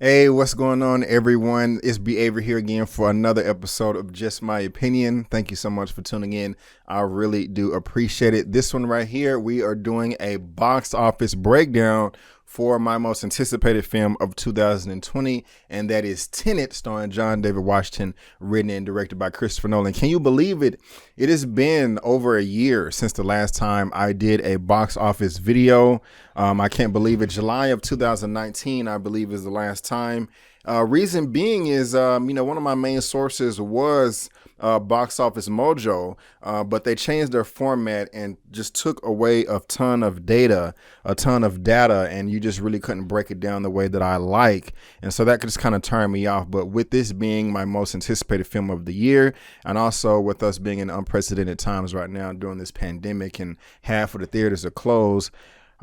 Hey, what's going on, everyone? It's Behavior here again for another episode of Just My Opinion. Thank you so much for tuning in. I really do appreciate it. This one right here, we are doing a box office breakdown for my most anticipated film of 2020, and that is Tenet, starring John David Washington, written and directed by Christopher Nolan. Can you believe it? It has been over a year since the last time I did a box office video. I can't believe it. July of 2019, I believe, is the last time. Reason being is, one of my main sources was Box Office Mojo, but they changed their format and just took away a ton of data, and you just really couldn't break it down the way that I like. And so that just kind of turned me off. But with this being my most anticipated film of the year, and also with us being in unprecedented times right now during this pandemic and half of the theaters are closed,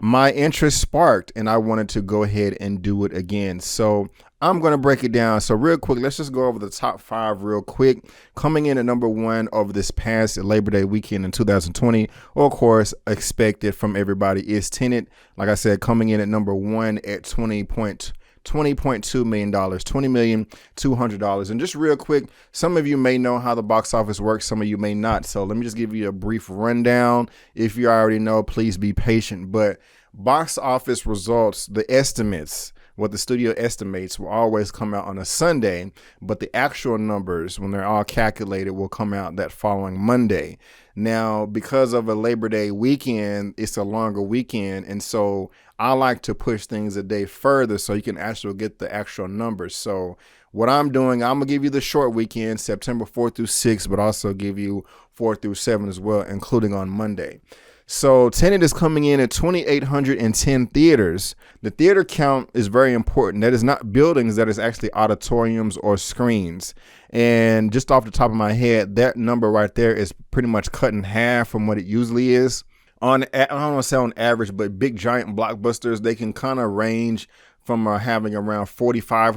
my interest sparked and I wanted to go ahead and do it again. So I'm going to break it down. So real quick, let's just go over the top five real quick. Coming in at number one over this past Labor Day weekend in 2020, or of course expected from everybody, is Tenet. Like I said, coming in at number one at $20.2 million, $20,200,000. And just real quick, some of you may know how the box office works, some of you may not. So let me just give you a brief rundown. If you already know, please be patient. But box office results, the estimates, what the studio estimates, will always come out on a Sunday, but the actual numbers, when they're all calculated, will come out that following Monday. Now, because of a Labor Day weekend, it's a longer weekend, and so I like to push things a day further so you can actually get the actual numbers. So what I'm doing, I'm going to give you the short weekend, September 4th through 6th, but also give you 4 through 7 as well, including on Monday. So Tenet is coming in at 2,810 theaters. The theater count is very important. That is not buildings, that is actually auditoriums or screens. And just off the top of my head, that number right there is pretty much cut in half from what it usually is. I don't want to say on average, but big giant blockbusters, they can kind of range from having around 45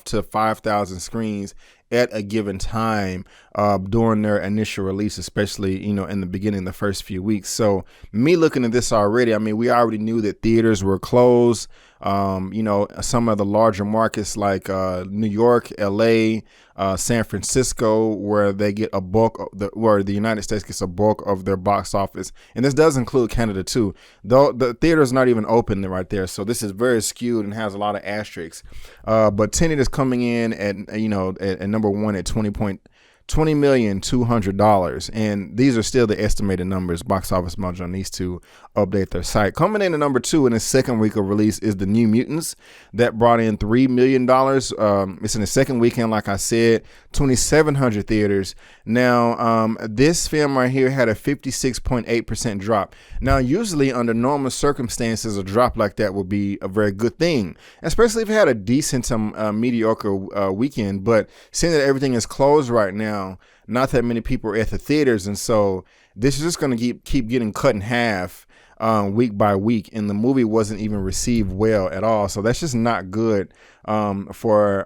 to 5,000 screens at a given time during their initial release, especially, in the beginning, the first few weeks. So me looking at this already, I mean, we already knew that theaters were closed. Some of the larger markets like New York, LA, San Francisco, where they get a bulk where the United States gets a bulk of their box office. And this does include Canada too, though the theater's not even open right there. So this is very skewed and has a lot of asterisks. But Tenet is coming in at number one at $20,200,000, and these are still the estimated numbers. Box Office Mojo needs to update their site. Coming in at number two in the second week of release is The New Mutants, that brought in $3 million. It's in the second weekend, like I said, 2,700 theaters. Now, this film right here had a 56.8% drop. Now, usually under normal circumstances, a drop like that would be a very good thing, especially if it had a decent mediocre weekend. But seeing that everything is closed right now, not that many people are at the theaters, and so this is just going to keep getting cut in half week by week, and the movie wasn't even received well at all. So that's just not good for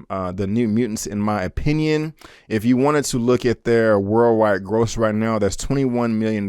The New Mutants, in my opinion. If you wanted to look at their worldwide gross right now, that's $21 million,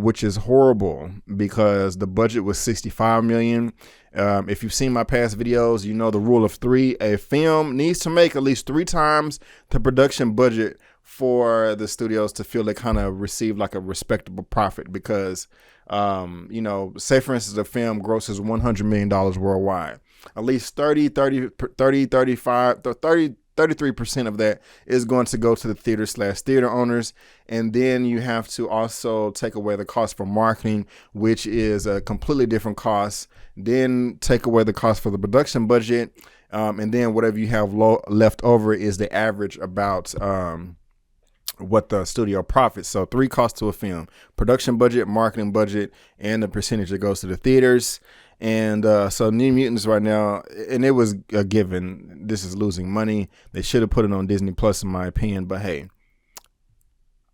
which is horrible because the budget was $65 million. If you've seen my past videos, you know the rule of three. A film needs to make at least 3 times the production budget for the studios to feel they kind of receive like a respectable profit, because say for instance a film grosses $100 million worldwide, at least 33% of that is going to go to the theater owners. And then you have to also take away the cost for marketing, which is a completely different cost. Then take away the cost for the production budget. And then whatever you have left over is the average about what the studio profits. So 3 costs to a film: production budget, marketing budget, and the percentage that goes to the theaters. And so New Mutants right now, and it was a given, this is losing money. They should have put it on Disney Plus, in my opinion, but hey,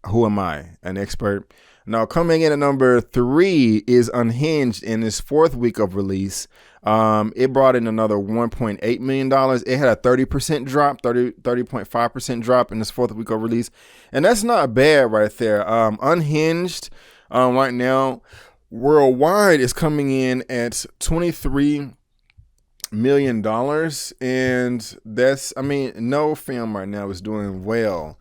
who am I, an expert? Now, coming in at number 3 is Unhinged in its 4th week of release. It brought in another $1.8 million. It had a 30% drop, 30.5% drop in its 4th week of release. And that's not bad right there. Unhinged right now worldwide is coming in at 23 million. And that's, I mean, no film right now is doing well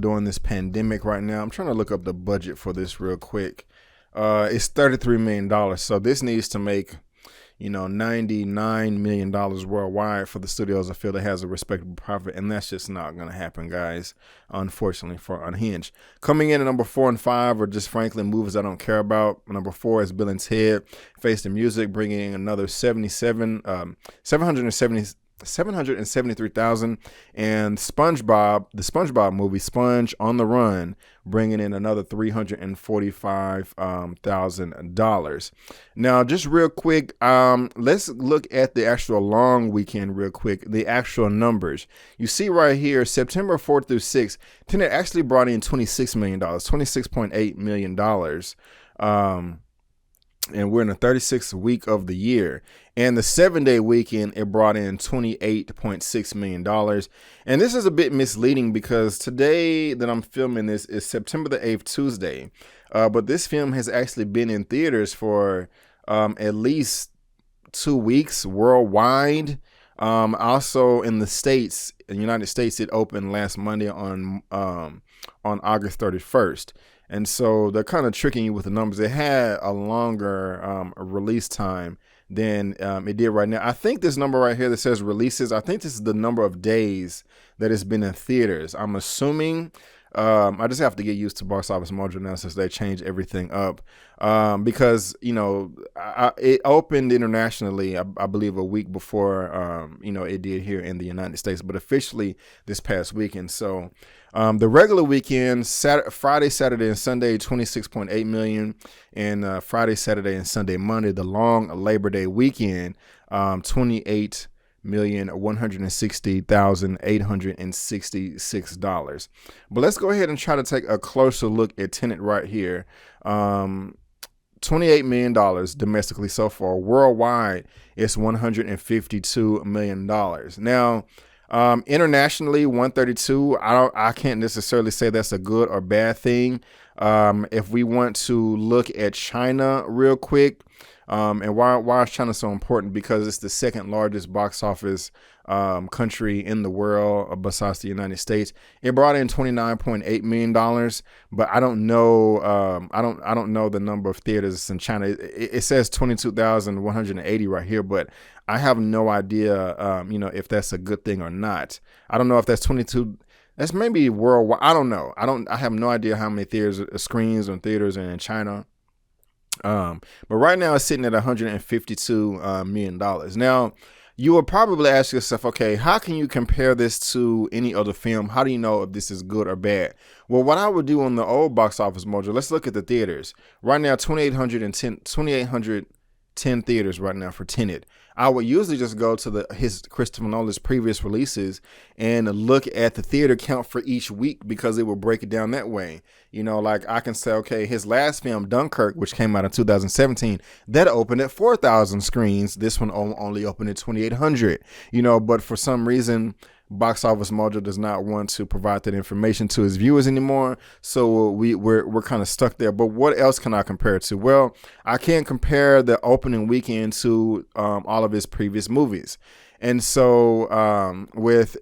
during this pandemic right now. I'm trying to look up the budget for this real quick. It's $33 million. So this needs to make, $99 million worldwide for the studios to feel it has a respectable profit. And that's just not going to happen, guys, unfortunately, for Unhinged. Coming in at number 4 and 5 are just frankly movies I don't care about. Number 4 is Bill and Ted Face the Music, bringing in another 773,000, and SpongeBob, the SpongeBob movie Sponge on the Run, bringing in another $345,000. Now, just real quick, let's look at the actual long weekend real quick, the actual numbers. You see right here, September 4th through 6th, Tenet actually brought in $26 million, $26.8 million. And we're in the 36th week of the year. And the 7-day weekend, it brought in $28.6 million. And this is a bit misleading because today that I'm filming this is September the 8th, Tuesday. But this film has actually been in theaters for at least 2 weeks worldwide. Also in the States, in the United States, it opened last Monday on August 31st. And so they're kind of tricking you with the numbers. It had a longer release time than it did right now. I think this number right here that says releases, I think this is the number of days that it's been in theaters. I'm assuming. I just have to get used to Box Office Mojo now since they changed everything up. Because, it opened internationally, I believe, a week before, it did here in the United States, but officially this past weekend. So the regular weekend, Friday, Saturday, and Sunday, 26.8 million. And Friday, Saturday, and Sunday, Monday, the long Labor Day weekend, $28,160,866. But let's go ahead and try to take a closer look at Tenet right here. $28 million domestically so far. Worldwide, it's $152 million. Now, internationally, 132. I can't necessarily say that's a good or bad thing. If we want to look at China real quick, and why is China so important? Because it's the second largest box office country in the world besides the United States. It brought in $29.8 million, but I don't know. I don't know the number of theaters in China. It says 22,180 right here, but I have no idea, if that's a good thing or not. I don't know if that's 22. That's maybe worldwide. I don't know. I have no idea how many screens and theaters are in China. But right now it's sitting at $152 million. Now, you will probably ask yourself, okay, how can you compare this to any other film? How do you know if this is good or bad? Well, what I would do on the old Box Office Mojo, let's look at the theaters. Right now, 2,810 theaters right now for Tenet. I would usually just go to his Christopher Nolan's previous releases and look at the theater count for each week because it will break it down that way. Like I can say, okay, his last film, Dunkirk, which came out in 2017, that opened at 4,000 screens. This one only opened at 2,800, but for some reason, Box Office Mojo does not want to provide that information to his viewers anymore. So we're kind of stuck there. But what else can I compare it to? Well, I can't compare the opening weekend to all of his previous movies. And so let's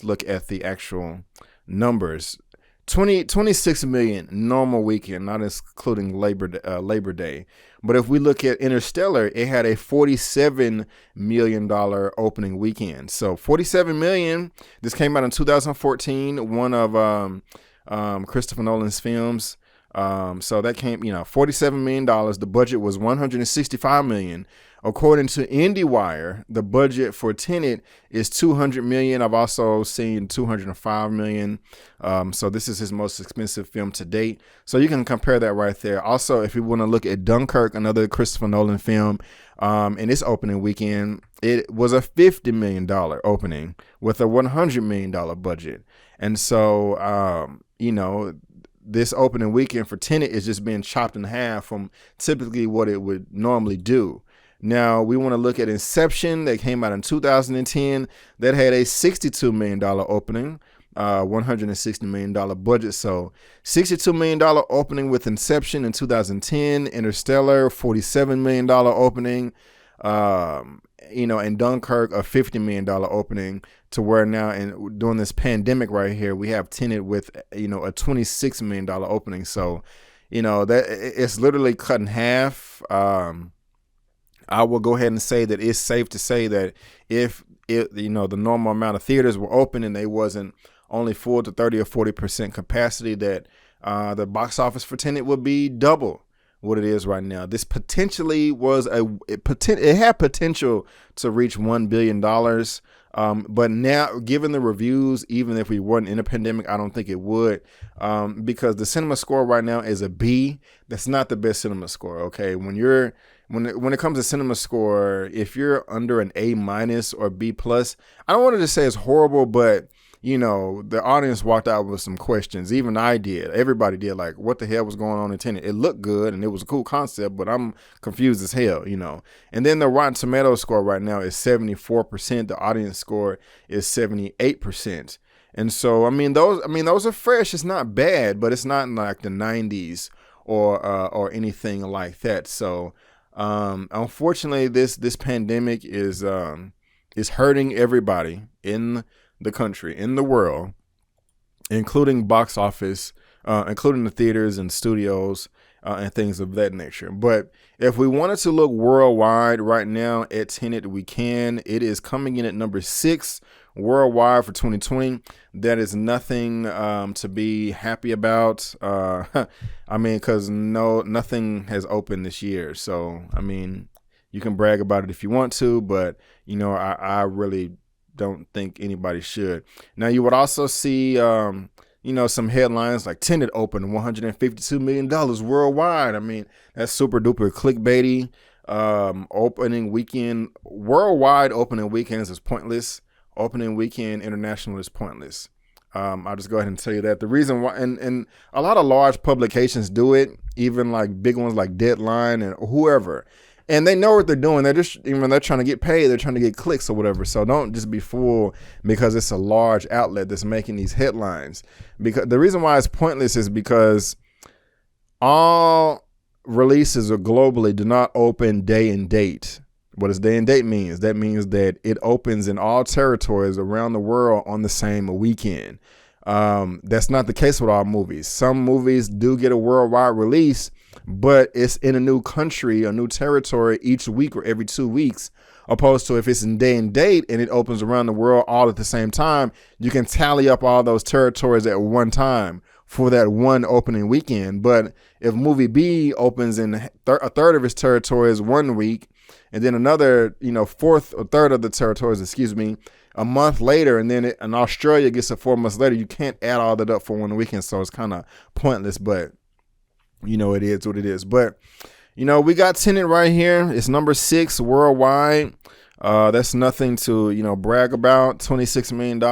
look at the actual numbers. 26 million normal weekend, not including Labor Day. But if we look at Interstellar, it had a $47 million opening weekend. So 47 million. This came out in 2014, one of Christopher Nolan's films. So that came, $47 million. The budget was $165 million. According to IndieWire, the budget for Tenet is $200 million. I've also seen $205 million. So this is his most expensive film to date. So you can compare that right there. Also, if you want to look at Dunkirk, another Christopher Nolan film, in its opening weekend, it was a $50 million opening with a $100 million budget. And so, this opening weekend for Tenet is just being chopped in half from typically what it would normally do. Now, we want to look at Inception that came out in 2010. That had a $62 million opening, $160 million budget. So $62 million opening with Inception in 2010. Interstellar, $47 million opening. in Dunkirk a $50 million opening, to where now and during this pandemic right here, we have Tenet with, a $26 million opening. So, that it's literally cut in half. I will go ahead and say that it's safe to say that if the normal amount of theaters were open and they wasn't only full to 30 or 40% capacity, that the box office for Tenet would be double what it is right now. This potentially was it had potential to reach $1 billion. But now, given the reviews, even if we weren't in a pandemic, I don't think it would, because the cinema score right now is a B. That's not the best cinema score. Okay, when it comes to cinema score, if you're under an A- or B+, I don't want to just say it's horrible, but the audience walked out with some questions. Even I did. Everybody did. Like, what the hell was going on in Tenet? It looked good and it was a cool concept, but I'm confused as hell, And then the Rotten Tomatoes score right now is 74%. The audience score is 78%. And so, those are fresh. It's not bad, but it's not in like the 90s or anything like that. So, unfortunately, this pandemic is hurting everybody in the country, in the world, including box office, including the theaters and studios and things of that nature. But if we wanted to look worldwide right now at Tenet, we can. It is coming in at number 6 worldwide for 2020. That is nothing to be happy about. Because nothing has opened this year. So, you can brag about it if you want to, but, I really don't think anybody should. Now, you would also see, some headlines like Tenet opened $152 million worldwide. That's super duper clickbaity. Opening weekend, worldwide opening weekends is pointless. Opening weekend international is pointless. I'll just go ahead and tell you that. The reason why, and a lot of large publications do it, even like big ones like Deadline and whoever. And they know what they're doing. They're just, they're trying to get paid. They're trying to get clicks or whatever. So don't just be fooled because it's a large outlet that's making these headlines. Because the reason why it's pointless is because all releases globally do not open day and date. What does day and date means? That means that it opens in all territories around the world on the same weekend. That's not the case with all movies. Some movies do get a worldwide release, but it's in a new country, a new territory each week or every 2 weeks, opposed to if it's in day and date and it opens around the world all at the same time, you can tally up all those territories at one time for that one opening weekend. But if movie B opens in a third of its territories 1 week, and then another, fourth or third of the territories, a month later, and then in Australia gets it 4 months later, you can't add all that up for one weekend. So it's kind of pointless, but it is what it is. But, we got Tenet right here. It's number 6 worldwide. That's nothing to, brag about. $26 million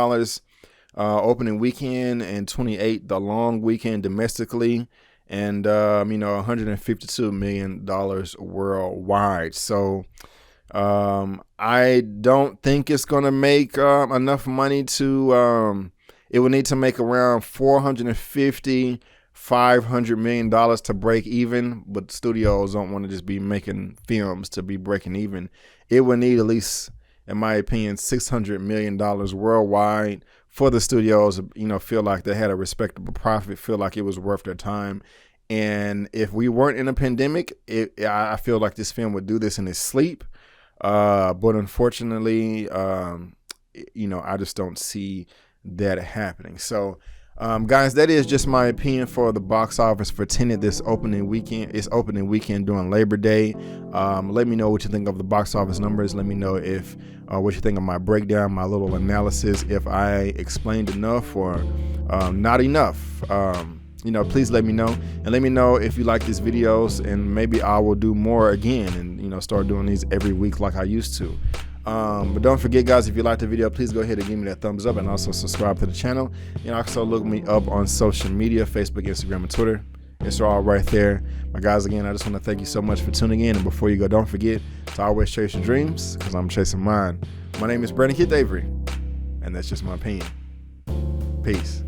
opening weekend and 28 the long weekend domestically. And, $152 million worldwide. So, I don't think it's going to make enough money to, it would need to make around $450-500 million to break even, but studios don't want to just be making films to be breaking even. It would need at least, in my opinion, $600 million worldwide for the studios, feel like they had a respectable profit, feel like it was worth their time. And if we weren't in a pandemic, I feel like this film would do this in its sleep. But unfortunately, I just don't see that happening. So, guys, that is just my opinion for the box office for Tenet this opening weekend. It's opening weekend during Labor Day. Let me know what you think of the box office numbers. Let me know if what you think of my breakdown, my little analysis, if I explained enough or not enough. Please let me know, and let me know if you like these videos, and maybe I will do more again and start doing these every week like I used to. But don't forget, guys, if you like the video, please go ahead and give me that thumbs up, and also subscribe to the channel. Also look me up on social media, Facebook, Instagram, and Twitter. It's all right there. My guys, again, I just want to thank you so much for tuning in. And before you go, don't forget to always chase your dreams, because I'm chasing mine. My name is Brandon Keith Avery, and that's just my opinion. Peace.